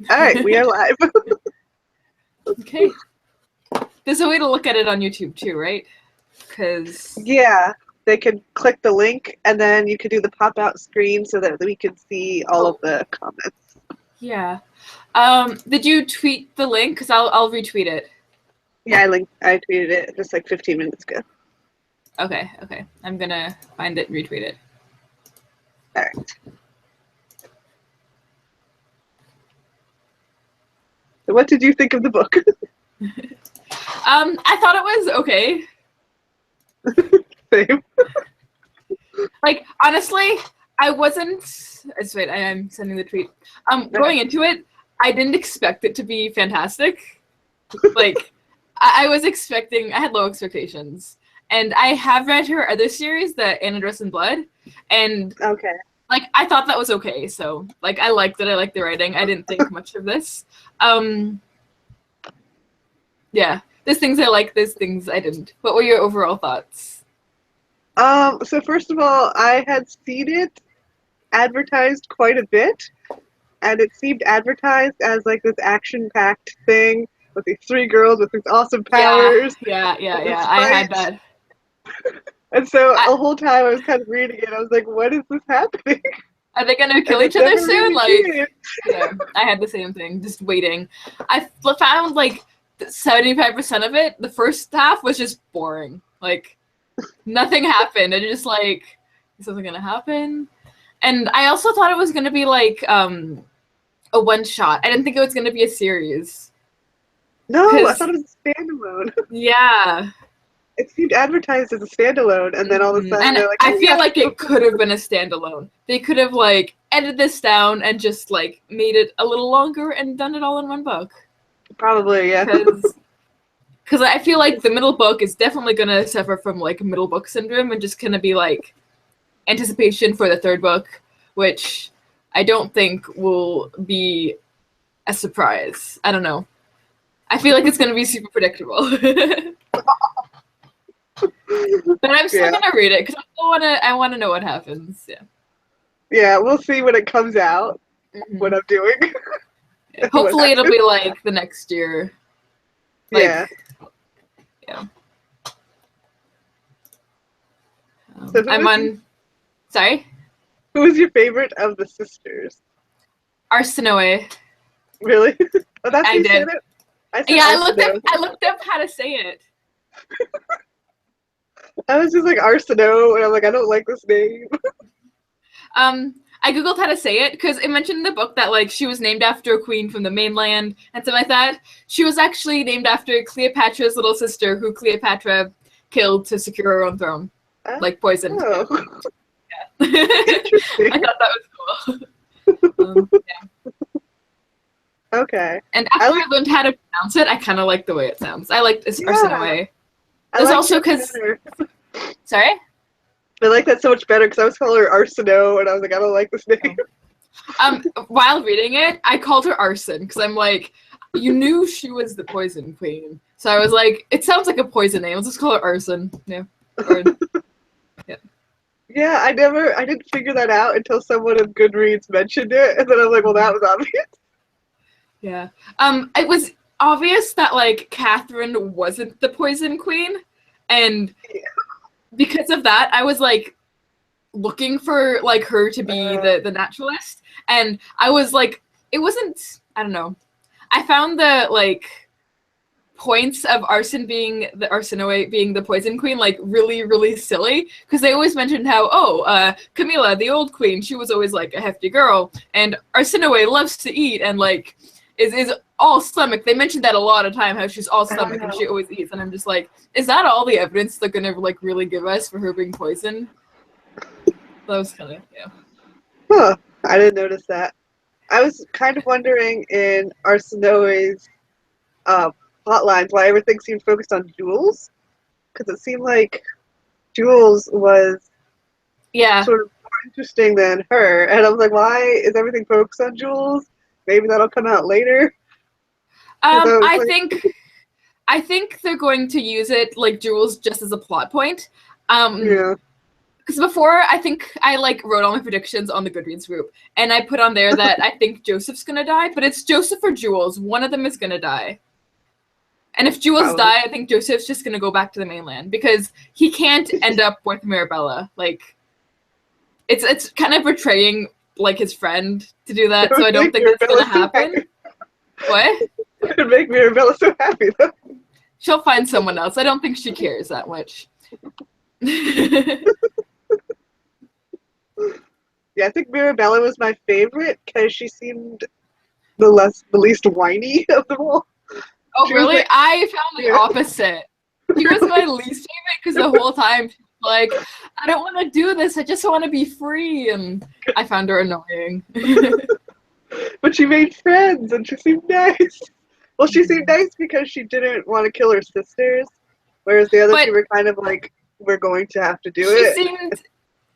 All right, we are live. Okay. There's a way to look at it on YouTube too, right? Because Yeah, they can click the link, and then you can do the pop-out screen so that we can see all of the comments. yeah. Did you tweet the link? Because I'll retweet it. Yeah, I tweeted it just like 15 minutes ago. Okay. I'm gonna find it and retweet it. All right. So what did you think of the book? I thought it was okay. Same. Like, honestly, I wasn't. Wait, I am sending the tweet. Going into it, I didn't expect it to be fantastic. Like, I was expecting. I had low expectations, and I have read her other series, the Anna Dress in Blood, and Okay. like I thought that was okay. So like I liked it. I liked the writing. I didn't think much of this. Yeah, there's things I like. There's things I didn't. What were your overall thoughts? So first of all, I had seen it advertised quite a bit, and it seemed advertised as like this action-packed thing with these three girls with these awesome powers. Yeah. I had that. And so the whole time I was kind of reading it, I was like, "What is this happening?" Are they gonna kill And each it other never soon? really Like, did. yeah, I had the same thing. Just waiting. I found like 75% of it. The first half was just boring. Like, nothing happened. And just like, is something gonna happen? And I also thought it was gonna be like a one shot. I didn't think it was gonna be a series. No, I thought it was a standalone. Yeah. It seemed advertised as a standalone, and then all of a sudden and they're like, I feel like it could have been a standalone. They could have like edited this down and just like made it a little longer and done it all in one book. Probably, yeah. Because I feel like the middle book is definitely gonna suffer from like middle book syndrome and just gonna be like anticipation for the third book, which I don't think will be a surprise. I don't know. I feel like it's gonna be super predictable. But I'm still gonna read it because I wanna know what happens. Yeah. Yeah, we'll see when it comes out. What I'm doing. Yeah. Hopefully, it'll be like the next year. Like, yeah. So I'm on. Sorry. Who was your favorite of the sisters? Arsinoe. Really? Oh, that's I you did. said it? I looked up how to say it. I was just like Arsinoe, and I'm like, I don't like this name. I googled how to say it because it mentioned in the book that like she was named after a queen from the mainland and something like that. She was actually named after Cleopatra's little sister, who Cleopatra killed to secure her own throne, like poisoned. Oh. Yeah. Interesting. I thought that was cool. Yeah. Okay. And after I learned how to pronounce it, I kind of like the way it sounds. I liked Arsinoe. There's also because. Sorry? I like that so much better because I was calling her Arsinoe, and I was like, I don't like this name. While reading it, I called her Arson because I'm like, you knew she was the poison queen, so I was like, it sounds like a poison name. Let's just call her Arson. Yeah. Yeah. Yeah, I didn't figure that out until someone in Goodreads mentioned it, and then I was like, well, that was obvious. Yeah. It was obvious that like Catherine wasn't the poison queen, and because of that, I was like looking for like her to be the naturalist, and I was like, it wasn't. I don't know. I found the like points of Arsinoe being the poison queen like really silly because they always mentioned how Camilla, the old queen, she was always like a hefty girl, and Arsinoe loves to eat and like is all stomach. They mentioned that a lot of time, how she's all stomach and she always eats, and I'm just like, is that all the evidence they're gonna like really give us for her being poisoned? That was kind of Huh, I didn't notice that. I was kind of wondering in Arsinoe's plot lines why everything seemed focused on Jules, because it seemed like Jules was sort of more interesting than her, and I was like, why is everything focused on Jules? Maybe that'll come out later. I think they're going to use it like Jules just as a plot point. Yeah. because before I think I like wrote all my predictions on the Goodreads group, and I put on there that I think Joseph's gonna die, but it's Joseph or Jules. One of them is gonna die. And if Jules Probably. die, I think Joseph's just gonna go back to the mainland because he can't end up with Mirabella. Like, it's kind of betraying like his friend to do that, so I don't think that's gonna happen. What? It would make Mirabella so happy though. She'll find someone else. I don't think she cares that much. Yeah, I think Mirabella was my favorite because she seemed the least whiny of them all. Oh, She was really? like, I found the opposite. He was my least favorite because the whole time she was like, I don't want to do this. I just want to be free. And I found her annoying. but she made friends and she seemed nice. Well, she seemed nice because she didn't want to kill her sisters, whereas the other But two were kind of like, we're going to have to do she it. seemed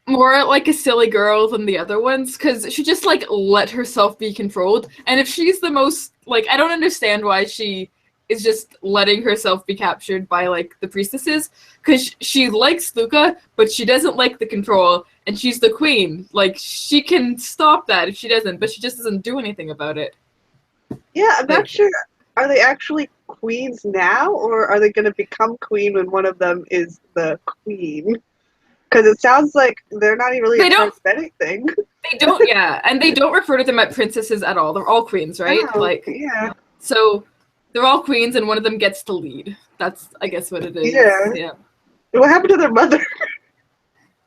more like a silly girl than the other ones because she just like let herself be controlled. And if she's the most like, I don't understand why she is just letting herself be captured by like the priestesses because she likes Luca, but she doesn't like the control, and she's the queen. Like she can stop that if she doesn't, but she just doesn't do anything about it. Yeah, I'm not Like, sure. Are they actually queens now, or are they going to become queen when one of them is the queen? Because it sounds like they're not even really they in charge don't of anything. they don't yeah, and they don't refer to them as princesses at all. They're all queens, right? Oh, Like, yeah. so they're all queens and one of them gets to lead. That's I guess what it is. Yeah. Yeah. What happened to their mother?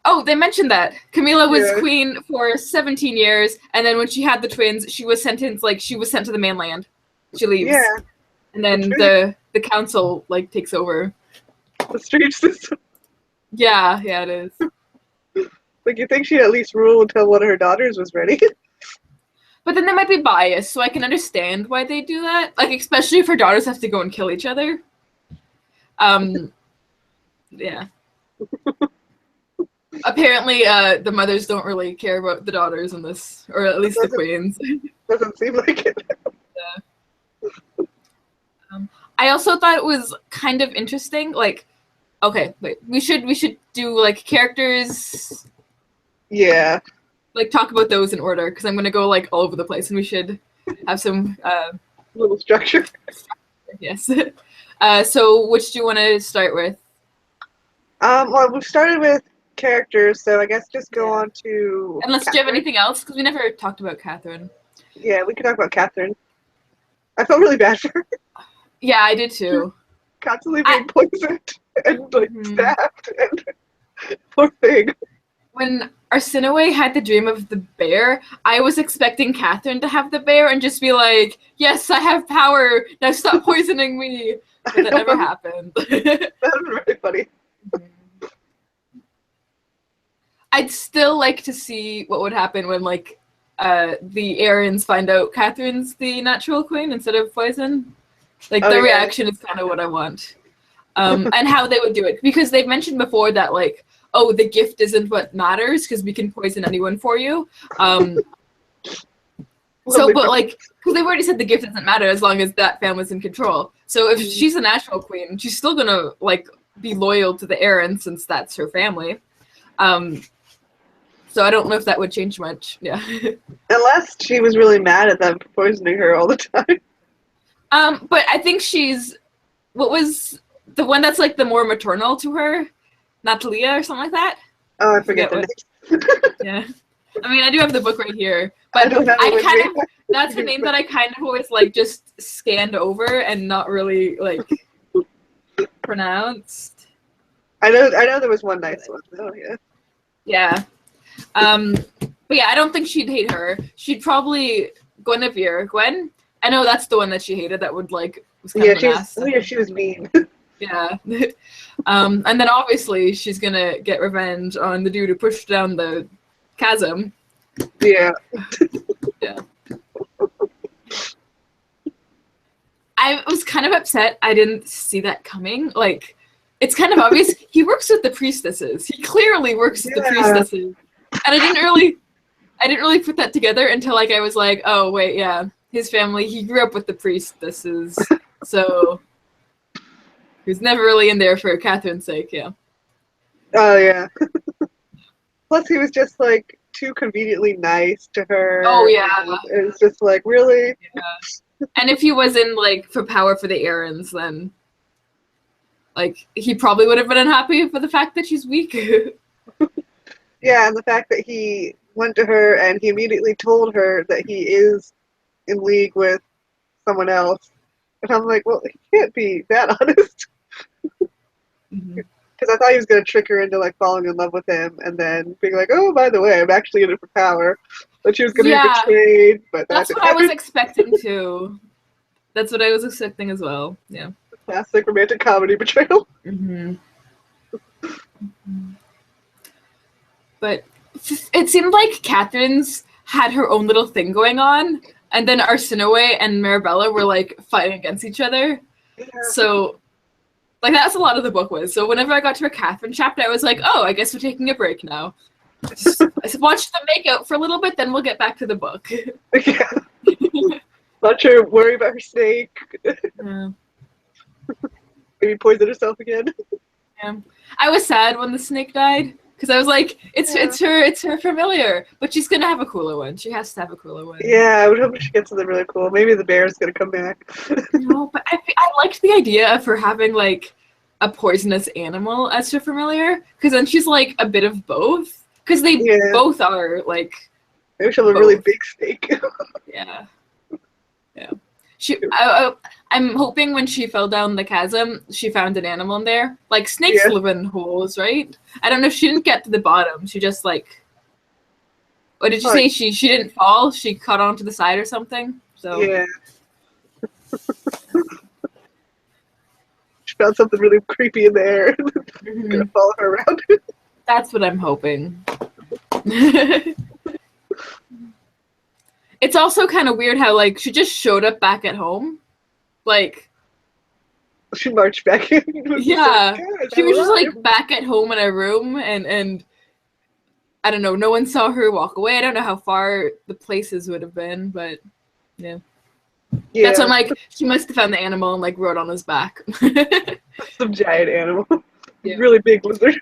Oh, they mentioned that. Camila was Yeah. queen for 17 years, and then when she had the twins, she was sentenced, like, she was sent to the mainland. She leaves. Yeah. And then That's the council, like, takes over. a strange system. Yeah, it is. Like, you think she'd at least rule until one of her daughters was ready. But then they might be biased, so I can understand why they do that. Like, especially if her daughters have to go and kill each other. Yeah. Apparently, the mothers don't really care about the daughters in this, or at least the queens. Doesn't seem like it. I also thought it was kind of interesting. Like, okay, wait, we should do like characters. Yeah. Like talk about those in order because I'm gonna go like all over the place, and we should have some Little structure. yes. So which do you want to start with? Well, we've started with characters, so I guess just go on to. Unless do you have Catherine. anything else? Because we never talked about Catherine. Yeah, we can talk about Catherine. I felt really bad for her. Yeah, I did too. Constantly being poisoned and like stabbed and poor thing. When Arsinoe had the dream of the bear, I was expecting Catherine to have the bear and just be like, yes, I have power, now stop poisoning me. But that never happened. That was really funny. I'd still like to see what would happen when like the Aryans find out Catherine's the natural queen instead of poison. Like the reaction is kind of what I want. And how they would do it. Because they've mentioned before that like, oh, the gift isn't what matters because we can poison anyone for you. So, but like, because they've already said the gift doesn't matter as long as that family's in control. So if she's a natural queen, she's still gonna like be loyal to the Aryans since that's her family. So I don't know if that would change much. Yeah. Unless she was really mad at them for poisoning her all the time. But I think she's what was the one that's like the more maternal to her, Natalia or something like that. Oh, I forget the name. Yeah. I mean, I do have the book right here, but that's the name that I kind of always like just scanned over and not really like pronounced. I know there was one nice one. Oh yeah. Yeah. But yeah, I don't think she'd hate her. She'd probably Guinevere. Gwen? I know that's the one that she hated that would like was kind of an ass. She was mean. Yeah. And then obviously she's gonna get revenge on the dude who pushed down the chasm. Yeah. Yeah. I was kind of upset I didn't see that coming. Like, it's kind of obvious. He works with the priestesses. He clearly works with the priestesses. And I didn't really put that together until like I was like, oh wait, yeah. His family, he grew up with the priestesses. So he was never really in there for Catherine's sake, yeah. Oh yeah. Plus, he was just like too conveniently nice to Oh her. yeah. And it was just like, really? Yeah. And if he was in like for power for the errands, then like he probably would have been unhappy for the fact that she's weak. Yeah, and the fact that he went to her and he immediately told her that he is in league with someone else. And I'm like, well, he can't be that honest. Mhm. Because I thought he was going to trick her into like falling in love with him and then being like, oh, by the way, I'm actually in it for power. But she was going to be Yeah, betrayed, but that that's didn't what I was happen. expecting too. That's what I was expecting as well. Yeah. Classic romantic comedy betrayal. Hmm. But it seemed like Catherine's had her own little thing going on, and then Arsinoe and Marabella were like fighting against each other. Yeah. So, like, that's a lot of the book was. So, whenever I got to a Catherine chapter, I was like, oh, I guess we're taking a break now. I said, watch them make out for a little bit, then we'll get back to the book. Yeah. Not sure, worry about her snake. Yeah. Maybe poison herself again. Yeah. I was sad when the snake died because I was like, it's her familiar, but she's gonna have a cooler one. She has to have a cooler one. Yeah, I would hope she gets something really cool. Maybe the bear's going to come back. No, but I liked the idea of her having like a poisonous animal as her familiar because then she's like a bit of both because they Yeah. both are like Maybe she'll have a really both. big snake. Yeah. Yeah. I'm hoping when she fell down the chasm, she found an animal in there. Like snakes Yeah. live in holes, right? I don't know if she didn't get to the bottom. She just like, what did you say? She didn't fall. She caught onto the side or something. So Yeah. She found something really creepy in there. Gonna mhm. follow her around. That's what I'm hoping. It's also kind of weird how like she just showed up back at home, like She marched back in. yeah, Like, she was just like back at home in a room, and I don't know, no one saw her walk away. I don't know how far the places would have been, but yeah, that's yeah, when like she must have found the animal and like rode on his back. some giant animal. Yeah. Really big lizard.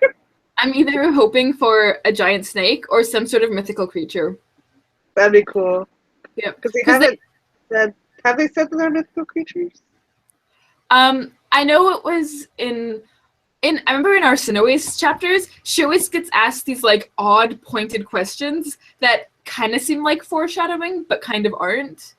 I'm either hoping for a giant snake or some sort of mythical creature. That'd be cool. Yeah, Because they because haven't said. Have they said that they're mythical creatures? I know it was in I remember in Arsinoe's chapters, she always gets asked these like odd pointed questions that kind of seem like foreshadowing, but kind of aren't.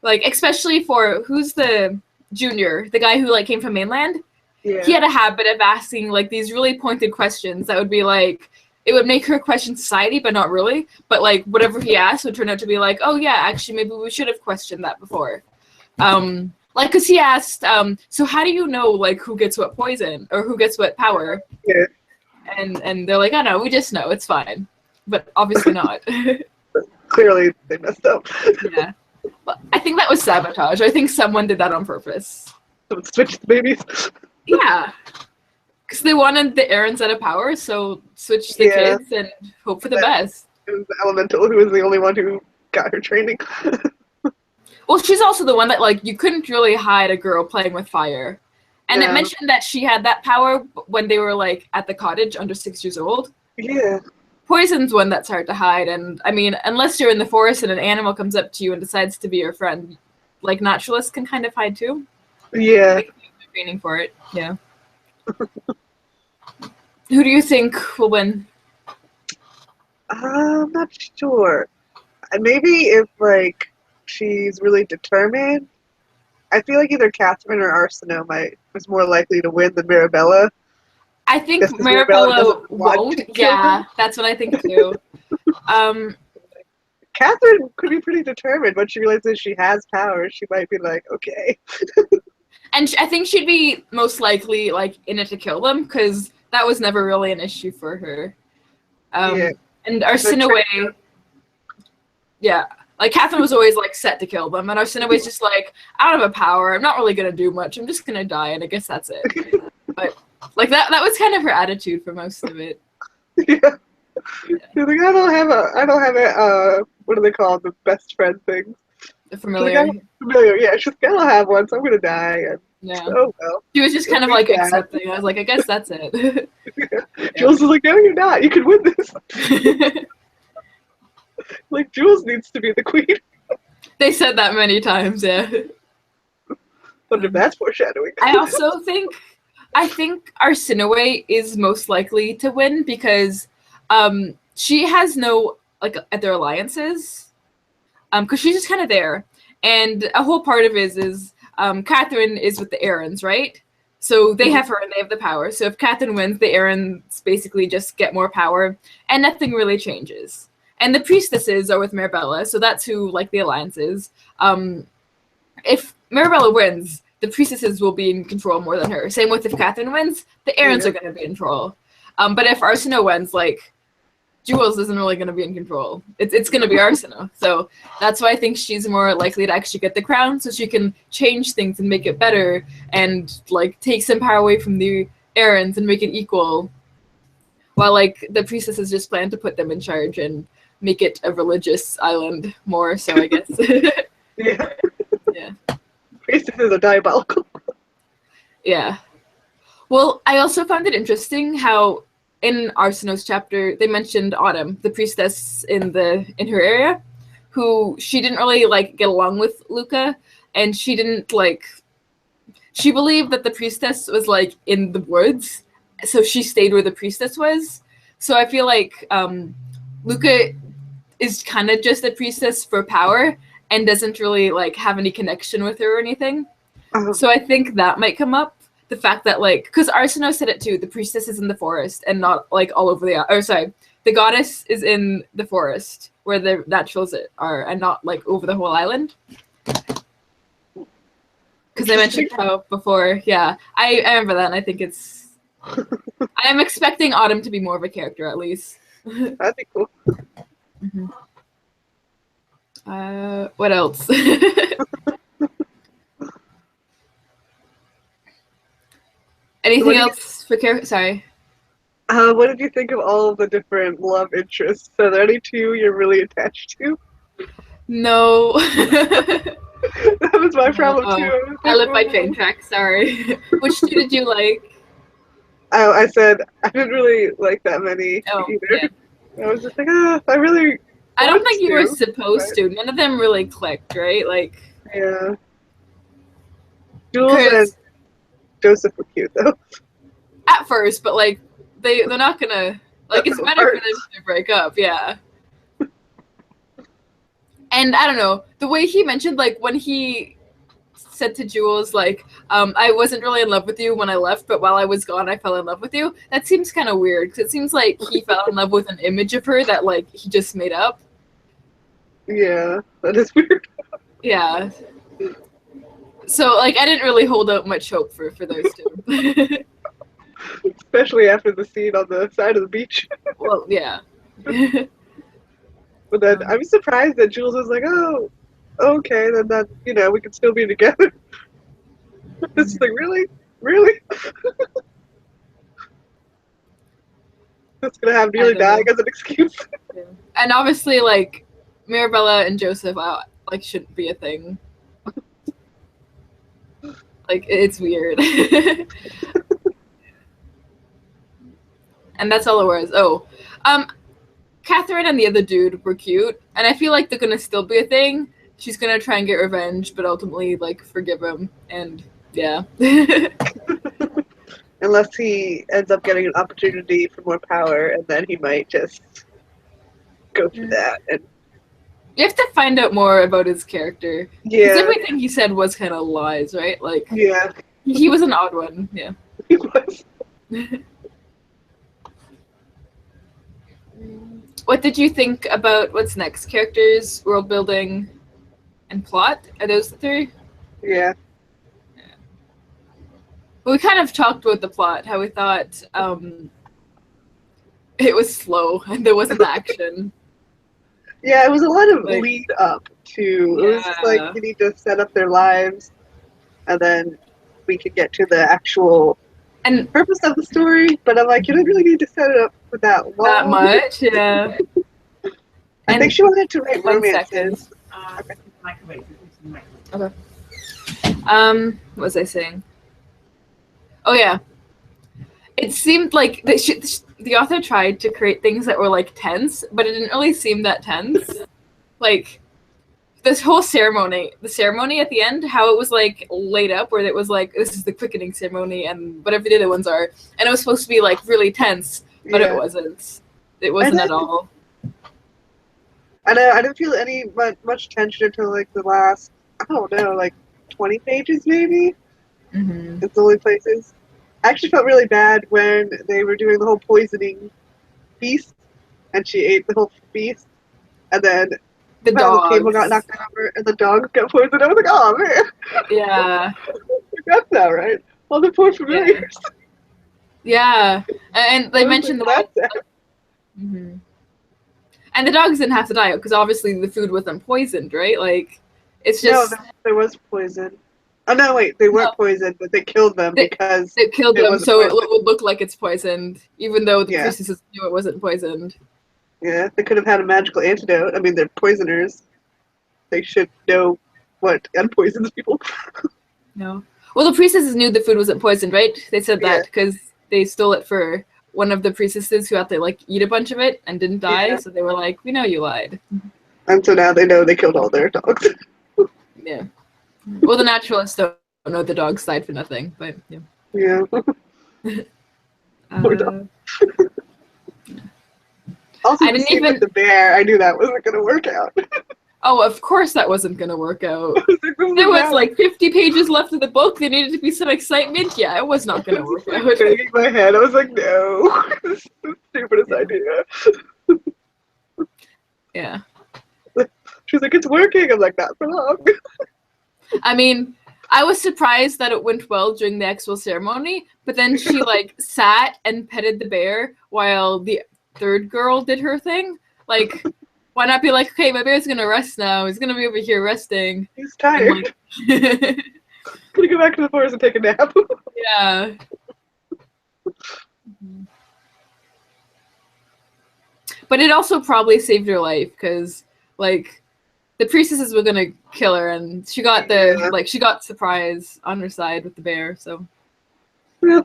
Like especially for who's the junior, the guy who like came from mainland. Yeah. He had a habit of asking like these really pointed questions that would be like it would make her question society, but not really. But like whatever he asked would turn out to be like, oh yeah, actually maybe we should have questioned that before. Like, cause he asked, so how do you know like who gets what poison or who gets what power? Yeah. And they're like, oh no, we just know it's fine, but obviously not. Clearly, they messed up. Yeah, but I think that was sabotage. I think someone did that on purpose. Someone switched the babies. Yeah, because they wanted the errands out of power, so switch the Yeah. kids and hope for the best. It was the elemental who was the only one who got her training. Well, she's also the one that like you couldn't really hide a girl playing with fire. And it No. mentioned that she had that power when they were like at the cottage under 6 years old. Yeah. Poison's one that's hard to hide, and I mean, unless you're in the forest and an animal comes up to you and decides to be your friend, like naturalists can kind of hide too. Yeah. Like, training for it, yeah. Who do you think will win? I'm not sure. Maybe if like she's really determined. I feel like either Catherine or Arsinoe was more likely to win than Mirabella. I think Just 'cause Mirabella Marabella doesn't want won't. to kill Yeah, them. that's what I think too. Catherine could be pretty determined. Once she realizes she has power, she might be like, okay. And I think she'd be most likely like in it to kill them because that was never really an issue for her. Yeah. And Arsinoe, yeah, like Catherine was always like set to kill them, and Arsinoe's just like, I don't have a power. I'm not really gonna do much. I'm just gonna die, and I guess that's it. But like that was kind of her attitude for most of it. Yeah. She's like, I don't have a, what do they call it, the best friend thing? The She's like, familiar. I'm familiar. Yeah, she's like, I don't have one, so I'm gonna die. And Yeah. Oh well. She was just kind of We'll like be sad. accepting. I was like, I guess that's it. Jules is like, no, you're not. You can win this. Like, Jules needs to be the queen. They said that many times, yeah. Wonder if that's foreshadowing. I think Arsinoe is most likely to win because she has no like other alliances. Because she's just kind of there. And a whole part of it is Catherine is with the Aarons, right? So they have her and they have the power. So if Catherine wins, the Aarons basically just get more power and nothing really changes. And the priestesses are with Mirabella, so that's who like the alliance is. If Mirabella wins, the priestesses will be in control more than her. Same with if Catherine wins, the Aarons are going to be in control. But if Arsinoe wins, like Jules isn't really going to be in control. It's going to be Arsinoe. So that's why I think she's more likely to actually get the crown, so she can change things and make it better, and like take some power away from the Aarons and make it equal. While like the priestesses just plan to put them in charge and make it a religious island more. So I guess. Yeah. Yeah. Priestesses are diabolical. Yeah. Well, I also found it interesting how in Arsinoe's chapter they mentioned Autumn, the priestess in her area, who she didn't really like get along with Luca, and she didn't like. She believed that the priestess was like in the woods, so she stayed where the priestess was. So I feel like Luca is kind of just a priestess for power and doesn't really like have any connection with her or anything. So I think that might come up. The fact that like, because Arsinoe said it too, the priestess is in the forest and not like all over the goddess is in the forest where the naturals are and not like over the whole island. Because I mentioned how before, yeah, I remember that, and I think it's. I am expecting Autumn to be more of a character at least. That'd be cool. Mm-hmm. What else? Anything else for character? Sorry. What did you think of all of the different love interests? Are there any two you're really attached to? No. That was my problem too. I live by train tracks. Sorry. Which two did you like? I said I didn't really like that many either. Yeah. I was just like, I really. I don't think you were supposed to. None of them really clicked, right? Like. Yeah. Jules and Joseph were cute though. At first, but like they're not gonna like. It's better for them to break up. Yeah. And I don't know, the way he mentioned, like, when he said to Jules, like, I wasn't really in love with you when I left, but while I was gone, I fell in love with you. That seems kind of weird, because it seems like he fell in love with an image of her that, like, he just made up. Yeah, that is weird. Yeah. So, like, I didn't really hold out much hope for those two. Especially after the scene on the side of the beach. Well, yeah. But then I was surprised that Jules was like, oh, okay, then that, we can still be together. It's like, really? Really? That's going to have Neely dying as an excuse. Yeah. And obviously, like, Mirabella and Joseph, like, shouldn't be a thing. Like, it's weird. And that's all it was. Oh. Catherine and the other dude were cute, and I feel like they're gonna still be a thing. She's gonna try and get revenge, but ultimately, like, forgive him, and yeah. Unless he ends up getting an opportunity for more power, and then he might just go through that. And you have to find out more about his character. Yeah. Because everything he said was kind of lies, right? Like, yeah. He was an odd one, yeah. He was. What did you think about what's next? Characters, world building, and plot? Are those the three? Yeah. Well, we kind of talked about the plot, how we thought it was slow and there wasn't action. Yeah, it was a lot of lead up to. It was just like you need to set up their lives, and then we could get to the actual purpose of the story. But I'm like, you don't really need to set it up for that long. That much, yeah. I think she wanted to write romances. Okay. What was I saying? Oh yeah. It seemed like the author tried to create things that were like tense, but it didn't really seem that tense. Like this whole ceremony, the ceremony at the end, how it was like laid up, where it was like this is the quickening ceremony and whatever the other ones are, and it was supposed to be like really tense, but it Yeah. wasn't. It I wasn't at didn't, all. I didn't feel any much tension until like the last, I don't know, like 20 pages maybe. Mm-hmm. It's the only places. I actually felt really bad when they were doing the whole poisoning feast, and she ate the whole feast, and then The somehow the table got dogs. knocked over, and the dogs got poisoned. I was like, oh man, Yeah. that's not right. All the poor Yeah. familiars. Yeah. And I they was like, mentioned well, that. that's sad. Mm-hmm. And the dogs didn't have to die because obviously the food wasn't poisoned, right? Like, it's No, just there was poison. Oh no, wait, they no. weren't poisoned, but they killed them They, because it killed it them, wasn't so it poisoned. would look like it's poisoned, even though the Yeah, priestesses knew it wasn't poisoned. yeah, they could have had a magical antidote. I mean, they're poisoners. They should know what unpoisons people. No. Well, the priestesses knew the food wasn't poisoned, right? They said Yeah, that because they stole it for one of the priestesses who had to like eat a bunch of it and didn't die. yeah. So they were like, "We know you lied." And so now they know they killed all their dogs. Yeah. Well, the naturalists don't know the dogs died for nothing, but yeah. Yeah, poor dog. Uh, Also, I the didn't scene with even. the bear, I knew that wasn't going to work out. Oh, of course that wasn't gonna work out. I was like, this There is was bad. like 50 pages left of the book. There needed to be some excitement. Yeah, it was not I gonna was work just like out. banging my head. I was like, no, this is the stupidest Yeah. idea. Yeah. She's like, it's working. I'm like, not for long. I mean, I was surprised that it went well during the actual ceremony, but then she like sat and petted the bear while the third girl did her thing. Like, why not be like, okay, my bear's gonna rest now. He's gonna be over here resting. He's And tired. like, Gonna go back to the forest and take a nap. yeah. But it also probably saved her life because, like, the priestesses were gonna kill her, and she got Yeah. she got surprise on her side with the bear. So Yeah.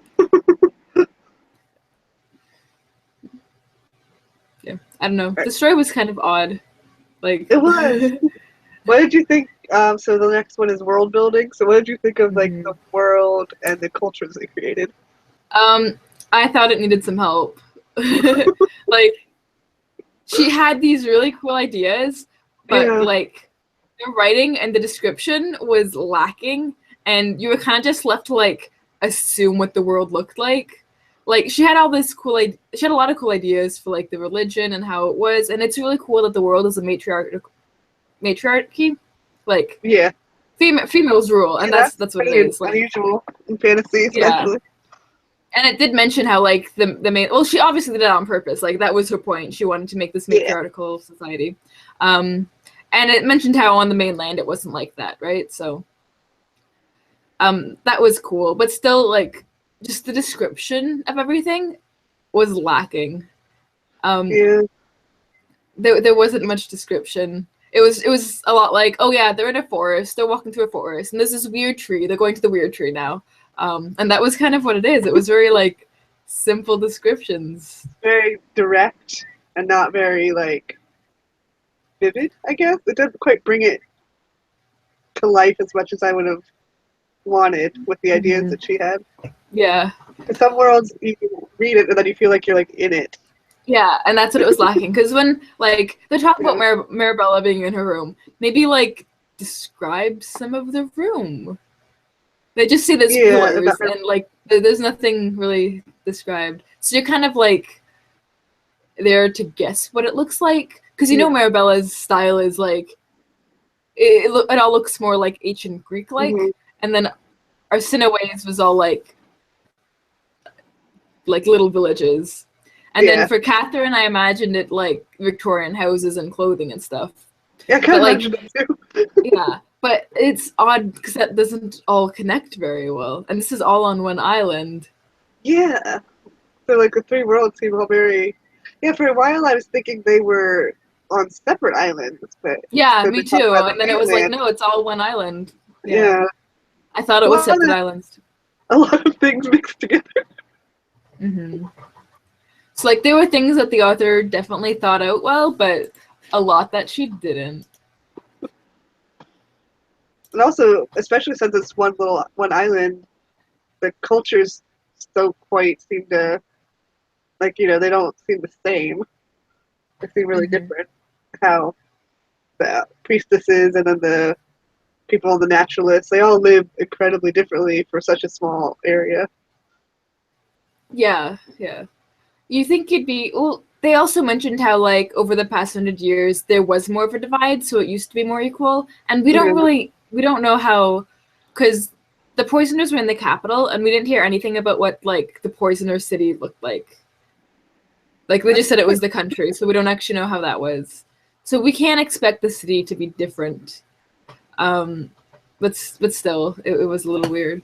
yeah, I don't know. The story was kind of odd. Like, It was. What did you think? So the next one is world building. So what did you think of like Mhm. the world and the cultures they created? I thought it needed some help. Like, she had these really cool ideas, but Yeah. like the writing and the description was lacking, and you were kind of just left to like assume what the world looked like. Like she had all this she had a lot of cool ideas for like the religion and how it was, and it's really cool that the world is a matriarchy, like Yeah. females rule, and Yeah, that's what it pretty is. Like, unusual in fantasy, yeah. especially. And it did mention how like the main she obviously did it on purpose, like that was her point. She wanted to make this Yeah. matriarchal society. And it mentioned how on the mainland it wasn't like that, right? So that was cool, but still like just the description of everything was lacking. um Yeah. there wasn't much description. It was a lot like, oh yeah, they're in a forest, they're walking through a forest, and there's this weird tree, they're going to the weird tree now. And that was kind of what it is. It was very like simple descriptions. Very direct and not very like vivid, I guess. It doesn't quite bring it to life as much as I would have wanted with the ideas Mhm. that she had. Yeah. In some worlds, you read it and then you feel like you're like in it. Yeah, and that's what it was lacking. Because when like they talk about Yeah, Marabella being in her room, maybe like describe some of the room. They just see there's yeah, about pillars her. and like there's nothing really described. So you're kind of like there to guess what it looks like, because you know Yeah. Marabella's style is like it all looks more like ancient Greek Hmm. like, and then Arsinoe's was all like little villages. And then Yeah. for Catherine, I imagined it like Victorian houses and clothing and stuff. Yeah, I kind But of like, imagined that too. yeah, but it's odd because that doesn't all connect very well. And this is all on one island. Yeah. So like the three worlds seem all very. Yeah, for a while I was thinking they were on separate islands, but Yeah, then they me talk too. about the And then it was like, mainland. no, it's all one island. Yeah, Yeah. I thought it was Well, separate islands. a lot of things mixed together. Mm-hmm. So like there were things that the author definitely thought out well, but a lot that she didn't. And also, especially since it's one island, the cultures don't quite seem to like, they don't seem the same. They seem really Mm-hmm. different. How the priestesses and then the people, the naturalists, they all live incredibly differently for such a small area. Yeah, yeah. You think it'd be well? They also mentioned how like over the past 100 years there was more of a divide, so it used to be more equal, and Yeah, we don't know how, because the poisoners were in the capital, and we didn't hear anything about what like the poisoner city looked like. Like they just said it was the country, so we don't actually know how that was. So we can't expect the city to be different. Um, but still, it was a little weird.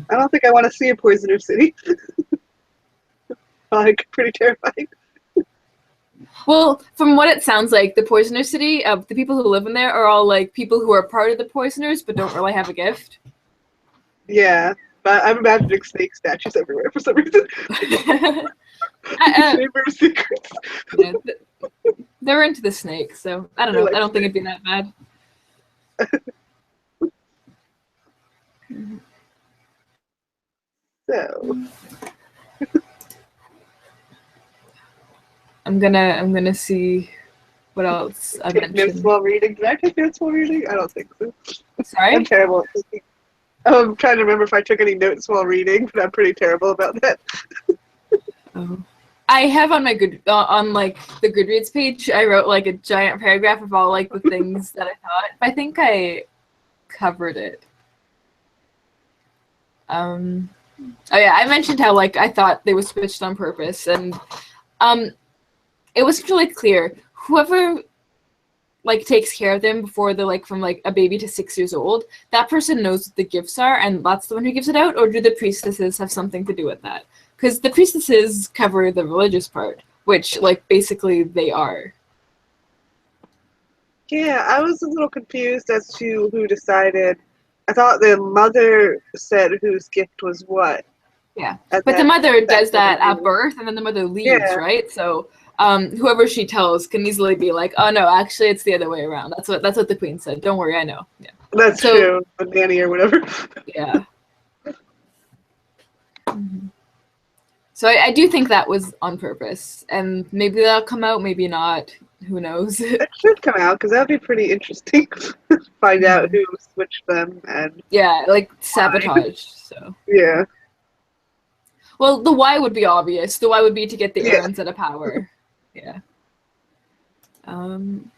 I don't think I want to see a poisoner city. Like, pretty terrifying. Well, from what it sounds like, the Poisoner City, the people who live in there are all like people who are part of the Poisoners but don't really have a gift. Yeah, but I'm imagining snake statues everywhere for some reason. uh, Chamber of Secrets. yeah, they're into the snake, so I don't They're know. like I don't think it'd be that bad. so. I'm gonna see what else I Take notes mentioned. while reading. Did I take notes while reading? I don't think so. I'm Sorry. terrible at taking. I'm trying to remember if I took any notes while reading, but I'm pretty terrible about that. Oh. I have on my good on like the Goodreads page. I wrote like a giant paragraph of all like the things that I thought. I think I covered it. Um, oh yeah, I mentioned how like I thought they were switched on purpose, and um, it was really clear whoever like takes care of them before they're like from like a baby to 6 years old, that person knows what the gifts are, and that's the one who gives it out. Or do the priestesses have something to do with that? Because the priestesses cover the religious part, which like basically they are. Yeah, I was a little confused as to who decided. I thought the mother said whose gift was what, Yeah, and but the then mother that's does what they that at do. birth, and then the mother leaves, Yeah, right? So whoever she tells can easily be like, "Oh no, actually, it's the other way around." That's what the queen said. Don't worry, I know. Yeah. that's So true. The nanny or whatever. yeah. So I do think that was on purpose, and maybe that'll come out, maybe not. Who knows? It should come out because that would be pretty interesting. Find out who switched them and Yeah, like why. sabotage. So Yeah, well, the why would be obvious. The why would be to get the yeah. Aaron's out of power. Yeah. Um.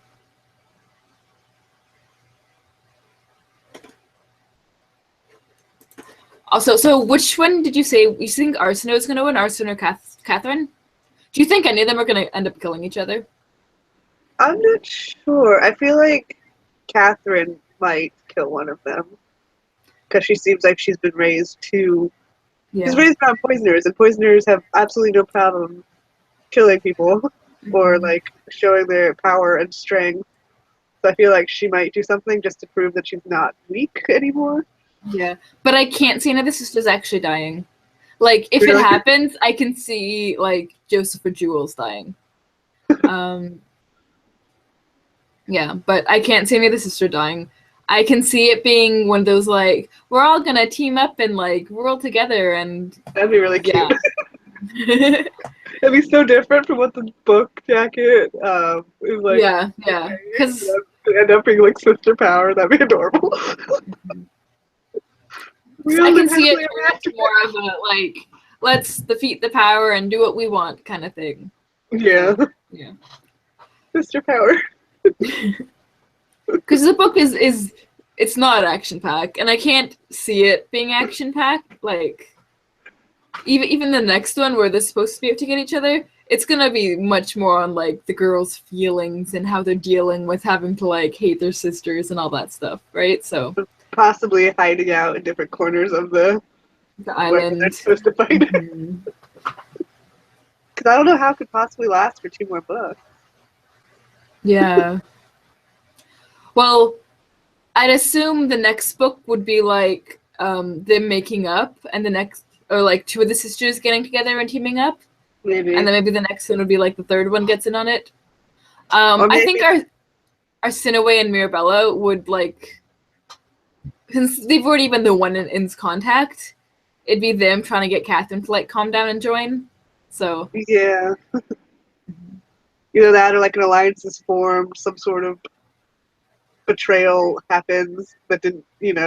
Also, so which one did you say you think Arsenault is going to win? Arsenault or Catherine? Do you think any of them are going to end up killing each other? I'm not sure. I feel like Catherine might kill one of them because she seems like she's been raised to. She's Yeah. raised around poisoners, and poisoners have absolutely no problem killing people or Mm-hmm. like showing their power and strength. So I feel like she might do something just to prove that she's not weak anymore. Yeah, but I can't see any of the sisters actually dying. Like, if it Really? happens, I can see like Joseph or Jules dying. Um, yeah, but I can't see any of the sister dying. I can see it being one of those like we're all gonna team up and like rule together and That'd be really cute. yeah. It'd be so different from what the book jacket is like. Yeah, yeah, because End up being like sister power. That'd be adorable. We I all live can see it happily turn ever into after. more of a like let's defeat the power and do what we want kind of thing. Yeah, So yeah. sister power. Because the book is it's not action packed, and I can't see it being action packed. Like even the next one where they're supposed to be able to get each other, it's gonna be much more on like the girls' feelings and how they're dealing with having to like hate their sisters and all that stuff, right? So Possibly hiding out in different corners of the the wherever they're island. supposed to fight. Because Mm-hmm. I don't know how it could possibly last for two more books. Yeah. Well, I'd assume the next book would be like them making up, and the next, or like two of the sisters getting together and teaming up, Maybe. and then maybe the next one would be like the third one gets in on it. Or I maybe think our Sinaway and Mirabella would like, since they've already been the one in contact, it'd be them trying to get Catherine to like calm down and join. So yeah. Either that or like an alliance is formed, some sort of betrayal happens that didn't,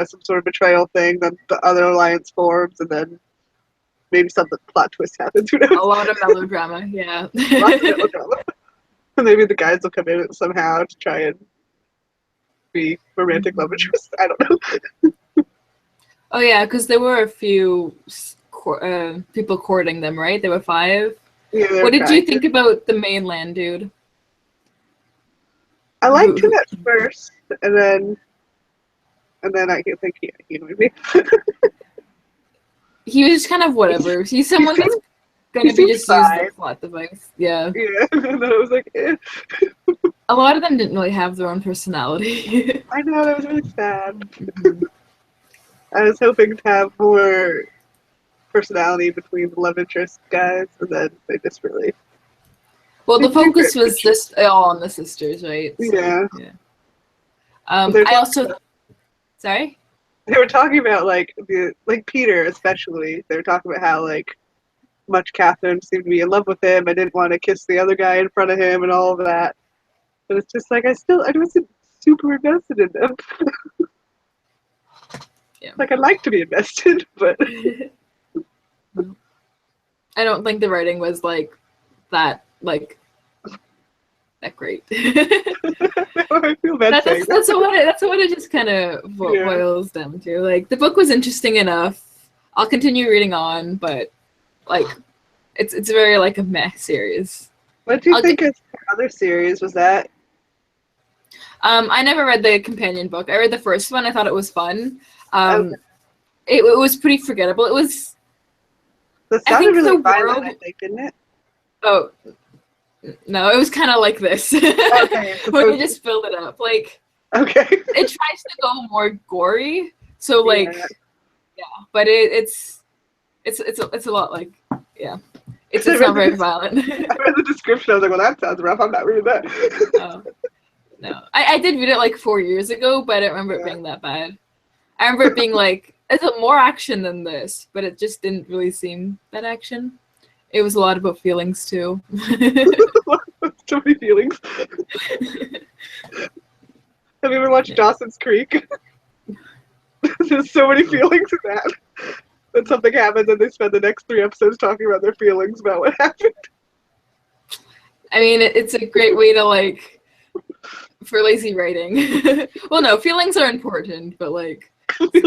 some sort of betrayal thing, then the other alliance forms, and then maybe some plot twist happens. Who knows? a lot of melodrama, yeah. Lots of melodrama. Maybe the guys will come in somehow to try and be romantic love interest. I don't know. Oh yeah, because there were a few people courting them, right? There were 5. Yeah, what did you think about the mainland dude? I liked him at first, and then I think he annoyed me. He was just kind of whatever. He's someone that's gonna be just used as a plot device. Yeah. Yeah, and then I was like, eh. A lot of them didn't really have their own personality. I know, that was really sad. I was hoping to have more personality between the love interest guys, and then they just really. Well, the focus was just all on the sisters, right? So, yeah. I also. Sorry. They were talking about like Peter especially. They were talking about how like much Catherine seemed to be in love with him. I didn't want to kiss the other guy in front of him and all of that. But it's just like I wasn't super invested in them. Yeah. Like I'd like to be invested, but I don't think the writing was like that great. I feel bad saying that's what it just kind of boils down to. Like the book was interesting enough. I'll continue reading on, but like it's very like a meh series. What do you think of the other series? Was that? I never read the companion book. I read the first one. I thought it was fun. It was pretty forgettable. It was. That sounded really violent, I think, didn't it? Oh, no, it was kind of like this. Okay. When you just filled it up. Like, okay. It tries to go more gory. So, like, yeah, but it's a lot like, yeah. It's not very violent. I read the description. I was like, well, that sounds rough. I'm not reading that. No. I did read it like 4 years ago, but I don't remember it being that bad. I remember it being like, it's more action than this, but it just didn't really seem that action. It was a lot about feelings, too. So many feelings. Have you ever watched Dawson's Creek? There's so many feelings in that. Then something happens and they spend the next 3 episodes talking about their feelings about what happened. I mean, it's a great way to, like, for lazy writing. Well, no, feelings are important, but, like,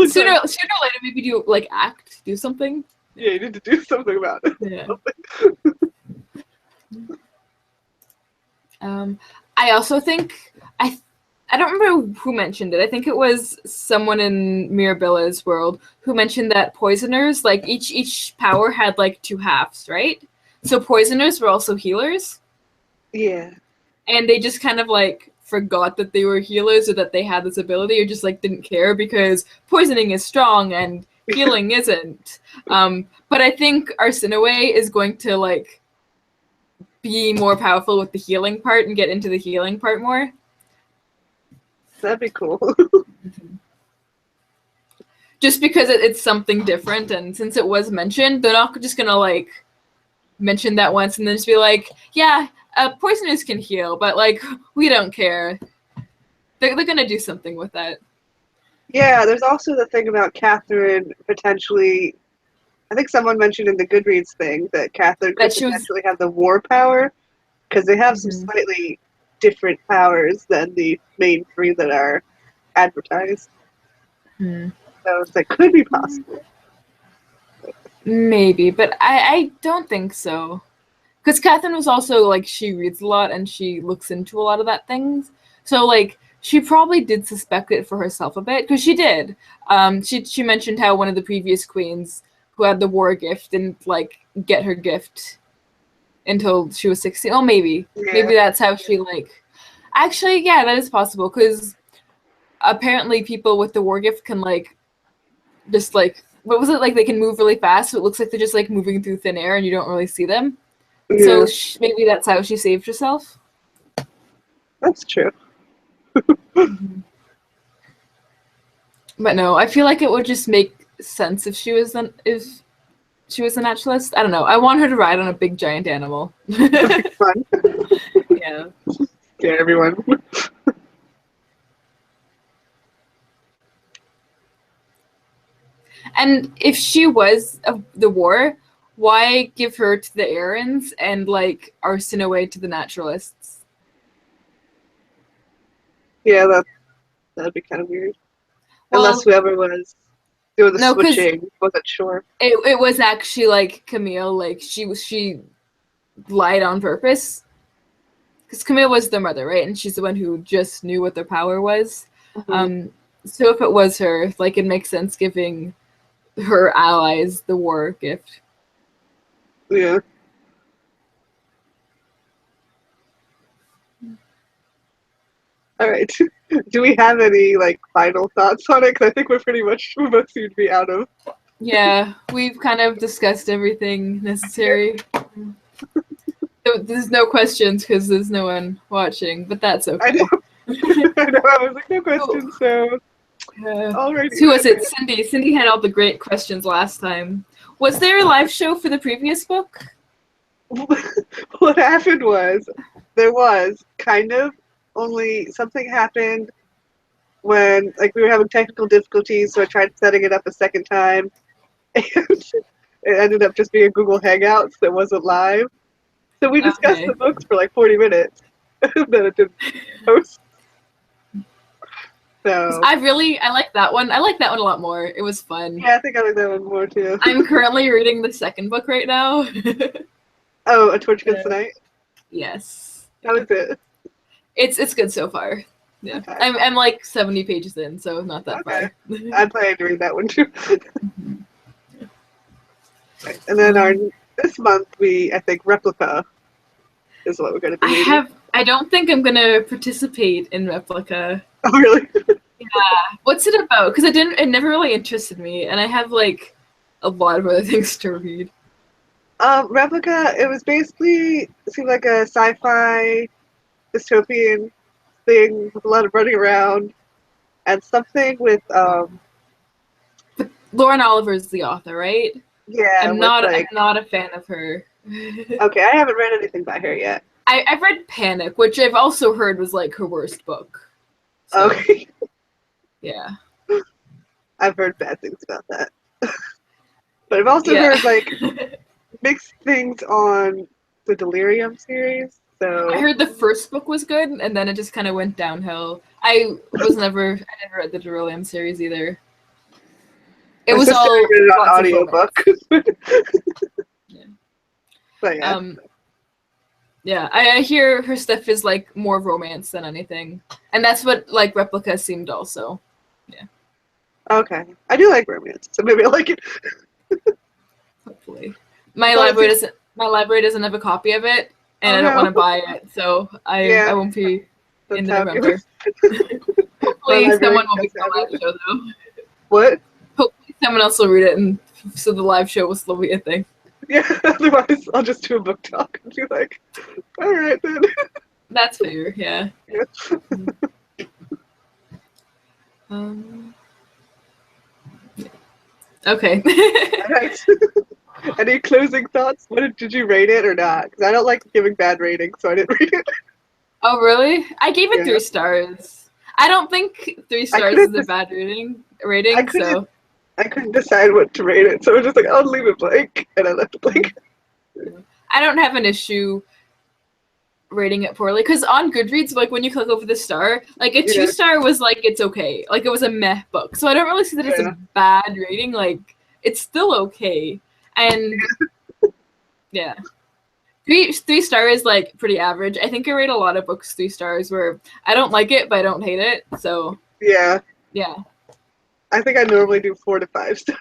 sooner or later, maybe do something. Yeah, you need to do something about it. Yeah. I also think I don't remember who mentioned it. I think it was someone in Mirabella's world who mentioned that poisoners, like each power had like 2 halves, right? So poisoners were also healers. Yeah. And they just kind of like forgot that they were healers or that they had this ability, or just like didn't care because poisoning is strong and healing isn't. But I think Arsinoe is going to like be more powerful with the healing part and get into the healing part more. That'd be cool. Just because it's something different, and since it was mentioned, they're not just gonna like mention that once and then just be like, yeah, poisoners can heal, but like we don't care. They're gonna do something with that. Yeah, there's also the thing about Catherine potentially. I think someone mentioned in the Goodreads thing that Catherine could potentially have the war power, because they have some slightly different powers than the main 3 that are advertised. So it could be possible. Maybe, but I don't think so. Because Catherine was also, like, she reads a lot and she looks into a lot of that things. So, like, she probably did suspect it for herself a bit, because she did. She mentioned how one of the previous queens who had the war gift didn't, like, get her gift until she was 16. Oh, maybe. Yeah. Maybe that's how she, like... Actually, yeah, that is possible, because apparently people with the war gift can like just like what was it like they can move really fast, so it looks like they're just like moving through thin air and you don't really see them. So Yeah, maybe that's how she saved herself. that's true. Mm-hmm. But no, I feel like it would just make sense if she was a naturalist. I don't know. I want her to ride on a big giant animal. That'd be fun. Yeah. Yeah, everyone. And if she was of the war, why give her to the Aarons and like Arsinoe to the naturalists? Yeah, that'd be kind of weird. Unless Well, whoever was doing the no, because switching wasn't sure. it was actually like Camille, like she lied on purpose. Because Camille was their mother, right? And she's the one who just knew what their power was. Hmm. So if it was her, like it makes sense giving her allies the war gift. Yeah. All right. Do we have any like final thoughts on it? Because I think we both seem to be out of. Yeah, we've kind of discussed everything necessary. There's no questions because there's no one watching, but that's I know. okay. I know. I was like, no questions. So, alrighty. Who was it? Cindy. Cindy had all the great questions last time. Was there a live show for the previous book? What happened was there was kind of only something happened when like we were having technical difficulties, so I tried setting it up a second time, and it ended up just being a Google Hangouts that wasn't live. So we discussed Okay. the books for like 40 minutes, and then it didn't post. So I like that one. I like that one a lot more. It was fun. yeah, I think I like that one more too. I'm currently reading the second book right now. Oh, A Torch Against the Night. Yes. How is it? It's good so far. Yeah. Okay. I'm like 70 pages in, so not that Okay. far. I'm planning to read that one too. Mhm. Right. And then this month I think Replica is what we're going to be reading. I don't think I'm gonna participate in Replica. Oh really? What's it about? Because it never really interested me, and I have like a lot of other things to read. Replica. It was basically it seemed like a sci-fi dystopian thing with a lot of running around and something with But Lauren Oliver is the author, right? yeah with I'm like not a fan of her. okay, I haven't read anything by her yet. I've read Panic, which I've also heard was like her worst book. So, Okay. yeah. I've heard bad things about that. But I've also Yeah. heard like mixed things on the Delirium series. I So heard the first book was good, and then it just kind of went downhill. I never read the Delirium series either. It my was sister all read it on lots of romance. audiobook. Yeah. But yeah. Yeah, I hear her stuff is like more romance than anything, and that's what like Replica seemed also. Yeah, Okay. I do like romance, so maybe I like it. hopefully. My library doesn't have a copy of it, and Oh I don't want to no. buy it, so I Yeah, won't be in that's the how it November. goes. My Hopefully, library someone will be does on have the live it. show though. What? Hopefully, someone else will read it, and so the live show will still be a thing. Yeah, otherwise I'll just do a book talk and be like, alright then. That's fair. Yeah. Yeah. Um. Okay. Alright. Any closing thoughts? Did you rate it or not? Because I don't like giving bad ratings, so I didn't rate it. Oh, really? I gave it Yeah. 3 stars. I don't think three I stars couldn't is a just, bad I rating. couldn't So I couldn't decide what to rate it, so I was just like, I'll leave it blank, and I left it blank. I don't have an issue rating it poorly because on Goodreads, like when you click over the star, like a Yeah, 2 star was like it's okay, like it was a meh book. So I don't really see that as yeah, a bad rating. Like it's still okay, and yeah. Three star is like pretty average. I think I rate a lot of books 3 stars where I don't like it, but I don't hate it. So yeah. yeah. I think I normally do 4 to 5 stars.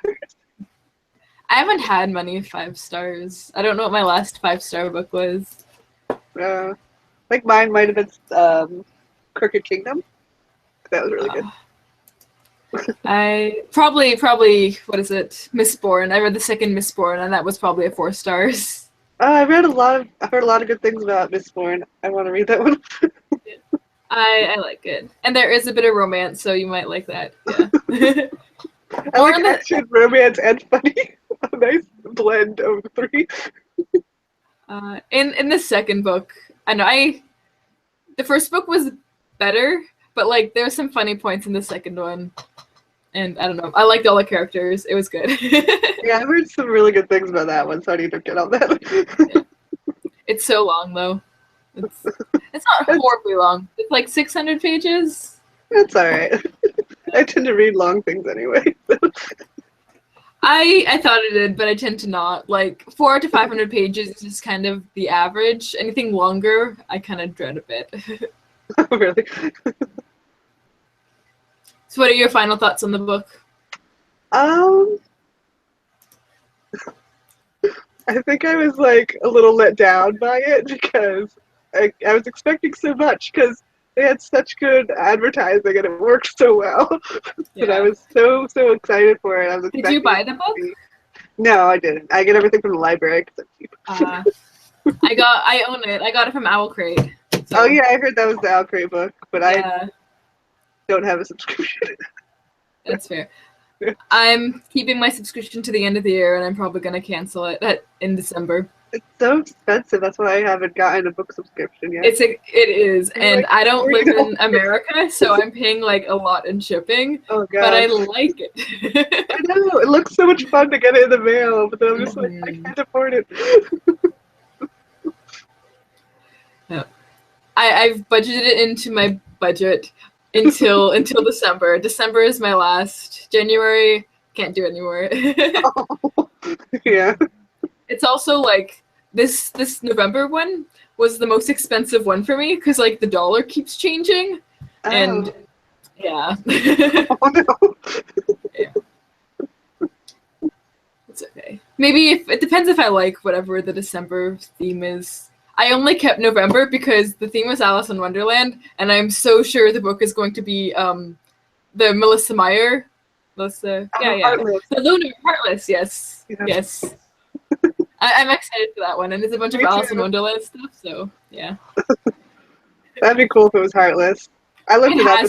I haven't had many 5 stars. I don't know what my last 5 star book was. I think mine might have been Crooked Kingdom. That was really good. I probably what is it? Mistborn. I read the second Mistborn, and that was probably a 4 stars. I've heard a lot of good things about Mistborn. I want to read that one. I like it, and there is a bit of romance, so you might like that. Yeah. I More like on the action, romance, and funny. A nice blend of the three. in the second book. I know the first book was better, but like there were some funny points in the second one, and I don't know. I liked all the characters. It was good. Yeah, I've heard some really good things about that one, so I need to get on that. Yeah. It's so long though. It's not horribly long. It's like 600 pages. That's all right. I tend to read long things anyway. I thought it did, but I tend to not. Like 400 to 500 pages is just kind of the average. Anything longer, I kind of dread a bit. Really? So, what are your final thoughts on the book? I think I was like a little let down by it because I was expecting so much because they had such good advertising and it worked so well. And I was so excited for it. I was Did you buy the book? No, I didn't. I get everything from the library because I'm cheap. I own it. I got it from Owl Crate. So. Oh yeah, I heard that was the Owl Crate book, but I don't have a subscription. That's fair. I'm keeping my subscription to the end of the year, and I'm probably going to cancel it in December. It's so expensive. That's why I haven't gotten a book subscription yet. It is, and I don't live in America, so I'm paying like a lot in shipping. Oh god! But I like it. I know it looks so much fun to get it in the mail, but then I'm just like, I can't afford it. No, I've budgeted it into my budget until December. December is my last. January can't do it anymore. Yeah. It's also like this November one was the most expensive one for me because like the dollar keeps changing, and yeah. Oh no. Yeah. It's okay. Maybe if it depends if I like whatever the December theme is. I only kept November because the theme was Alice in Wonderland, and I'm so sure the book is going to be the Melissa Meyer. Heartless. The Lunar Heartless, yes. I'm excited for that one, and there's a bunch of Alice in Wonderland stuff, so yeah. That'd be cool if it was Heartless. I looked it up.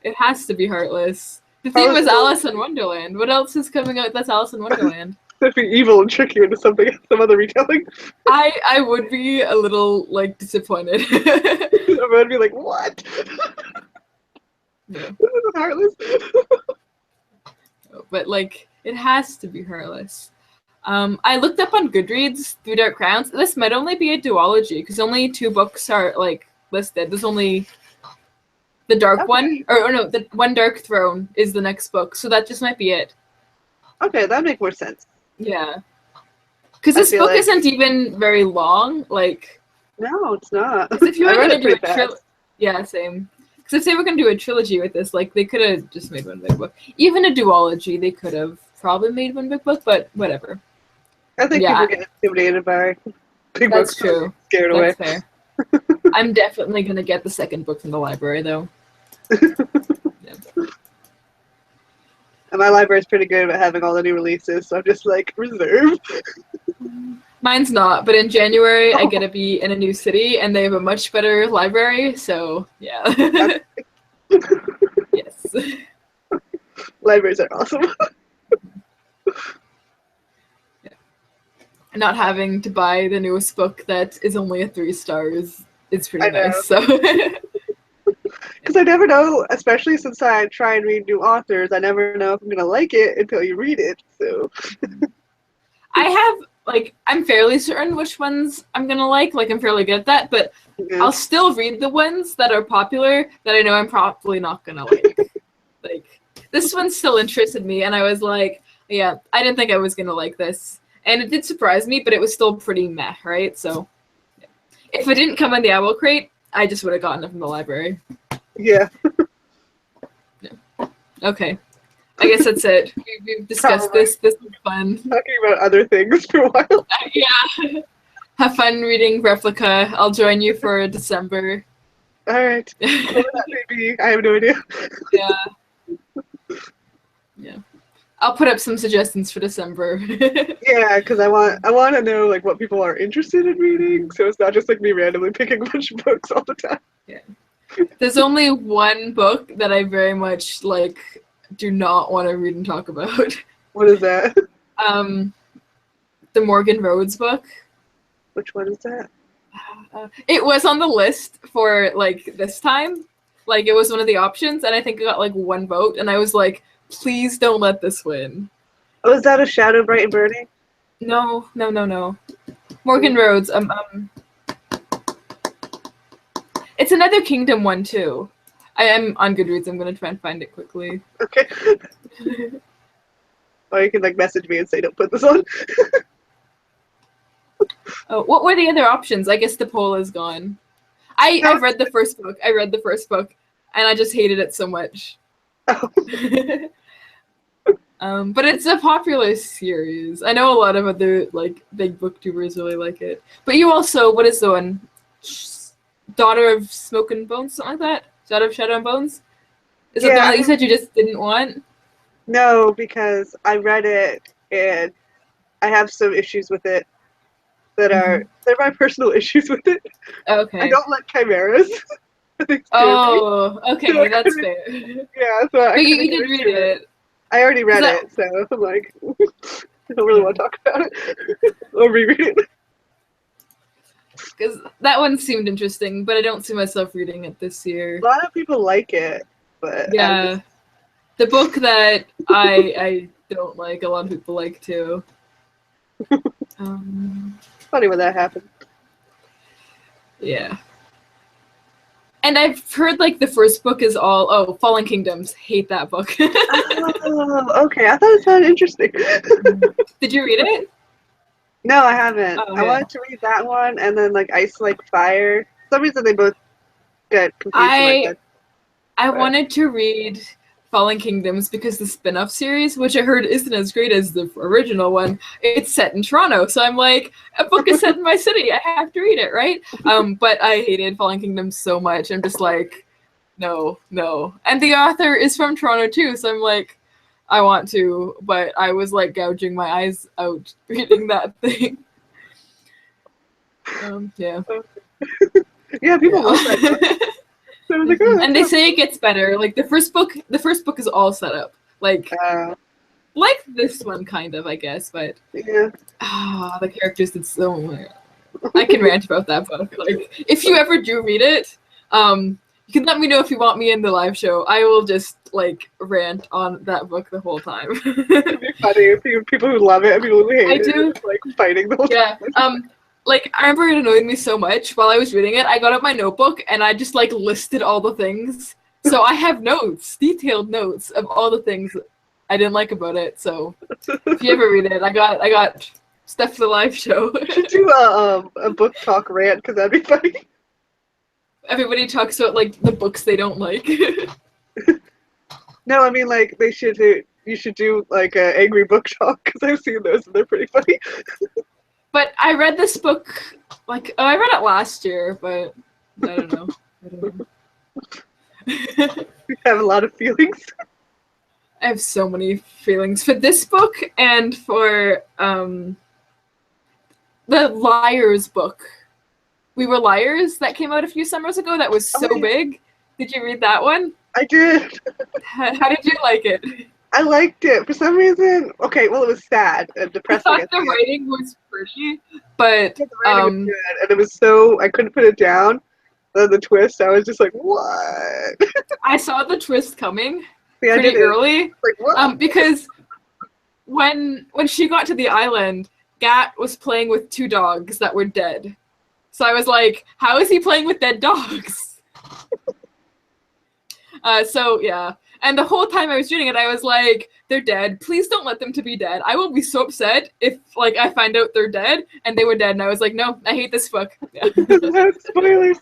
It has to be Heartless. The theme was Alice in Wonderland. What else is coming out that's Alice in Wonderland? That'd be evil and trick you into some other retelling. I would be a little like disappointed. I would be like, what? Yeah. This is Heartless. But like, it has to be Heartless. I looked up on Goodreads Through Dark Crowns. This might only be a duology because only 2 books are like listed. There's only the Dark one, or no, the One Dark Throne is the next book. So that just might be it. Okay, that makes more sense. Yeah, because this book isn't even very long. Like, no, it's not. If you were gonna do a trilogy, yeah, same. Because if they were gonna do a trilogy with this, like they could have just made one big book. Even a duology, they could have probably made one big book, but whatever. I think people get intimidated by big books. That's true. Scared away. That's fair. I'm definitely gonna get the second book from the library, though. And my library's pretty good about having all the new releases, so I'm just like, reserve. Mine's not, but in January I get to be in a new city, and they have a much better library, so yeah. Yes. Libraries are awesome. Not having to buy the newest book that is only a 3 stars is pretty nice. So. Because I never know, especially since I try and read new authors, I never know if I'm going to like it until you read it, so. I have, like, I'm fairly certain which ones I'm going to like, I'm fairly good at that, but I'll still read the ones that are popular that I know I'm probably not going to like. Like, this one still interested me, and I was like, yeah, I didn't think I was going to like this. And it did surprise me, but it was still pretty meh, right? So, if it didn't come in the Owl Crate, I just would have gotten it from the library. Yeah. Okay. I guess that's it. We've discussed this. This was fun. Talking about other things for a while. Yeah. Have fun reading Replica. I'll join you for December. All right. Whatever that may be, I have no idea. Yeah. I'll put up some suggestions for December. Yeah, because I want to know like what people are interested in reading, so it's not just like me randomly picking a bunch of books all the time. Yeah. There's only one book that I very much like do not want to read and talk about. What is that? The Morgan Rhodes book. Which one is that? It was on the list for like this time. Like it was one of the options, and I think it got like one vote, and I was like, please don't let this win. Oh, is that a Shadow Bright and Burning? No. Morgan Rhodes. It's another Kingdom one too. I am on Goodreads. I'm gonna try and find it quickly. Okay. Or you can like message me and say don't put this on. Oh, what were the other options? I guess the poll is gone. I've read the first book. I read the first book, and I just hated it so much. Oh. But it's a popular series. I know a lot of other like big booktubers really like it. But you also, what is the one? Daughter of Smoke and Bones, something like that? Daughter of Shadow and Bones? Is that the one that you said you just didn't want? No, because I read it and I have some issues with it that are they're my personal issues with it. Okay. I don't like chimeras. Oh, okay, So that's fair. Yeah, so But you did read it. I already read it, so I'm like, I don't really want to talk about it or reread it. Because that one seemed interesting, but I don't see myself reading it this year. A lot of people like it, but yeah, the book that I don't like, a lot of people like too. Funny when that happened. Yeah. And I've heard like the first book is all Fallen Kingdoms. Hate that book. Oh, okay. I thought it sounded interesting. Did you read it? No, I haven't. Oh, I wanted to read that one and then like Ice Like Fire. For some reason they both get confused. I wanted to read Fallen Kingdoms because the spin-off series, which I heard isn't as great as the original one, it's set in Toronto. So I'm like, a book is set in my city. I have to read it, right? But I hated Fallen Kingdoms so much. I'm just like, no. And the author is from Toronto too, so I'm like, I want to, but I was like gouging my eyes out reading that thing. Yeah. Yeah, people love that. So I was like, and they say it gets better. Like the first book is all set up. Like this one kind of, I guess, but yeah. The characters did so much. I can rant about that book. Like if you ever do read it, you can let me know if you want me in the live show. I will just like rant on that book the whole time. It'd be funny. People who love it and people who hate it. do. Like fighting the whole time. Like I remember it annoyed me so much while I was reading it. I got out my notebook and I just like listed all the things. So I have notes, detailed notes of all the things I didn't like about it. So if you ever read it, I got stuff for the live show. We should do a book talk rant because that'd be funny. Everybody talks about like the books they don't like. No, I mean like you should do like an angry book talk because I've seen those and they're pretty funny. But I read this book I read it last year, but I don't know. You have a lot of feelings. I have so many feelings for this book and for the Liars book. We Were Liars that came out a few summers ago that was so big. Did you read that one? I did. How did you like it? I liked it. For some reason, okay, well, it was sad and depressing. I thought the writing was pretty, but the writing was good, and it was so, I couldn't put it down. Then the twist, I was just like, what? I saw the twist coming Yeah, pretty early. Like, what? Because when she got to the island, Gat was playing with two dogs that were dead. So I was like, how is he playing with dead dogs? So yeah. And the whole time I was reading it, I was like, they're dead. Please don't let them to be dead. I will be so upset if like I find out they're dead and they were dead. And I was like, no, I hate this book. Yeah. Spoilers.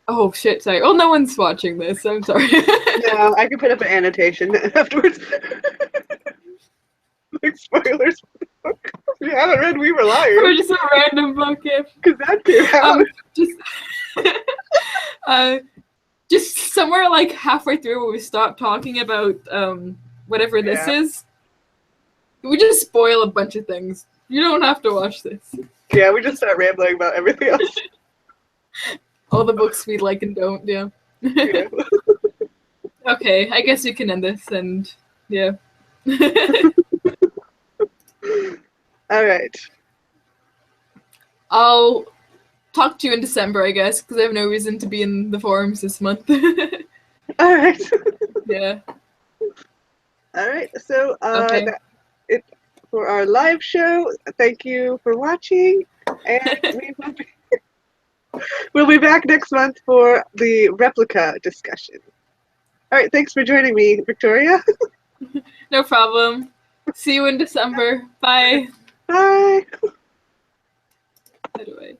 Oh shit, sorry. Well, no one's watching this. I'm sorry. No, I can put up an annotation afterwards. Like spoilers. If you haven't read We Were Liars. Or just a random book if Because that came out. just somewhere like halfway through where we stopped talking about whatever this is, we just spoil a bunch of things. You don't have to watch this. Yeah, we just start rambling about everything else. All the books we like and don't, yeah. Yeah. Okay, I guess we can end this, and yeah. All right. I'll talk to you in December, I guess, because I have no reason to be in the forums this month. All right. Yeah. All right. So Okay. that's it for our live show. Thank you for watching, and we'll be back next month for the replica discussion. All right. Thanks for joining me, Victoria. No problem. See you in December. Bye. Bye. Anyway.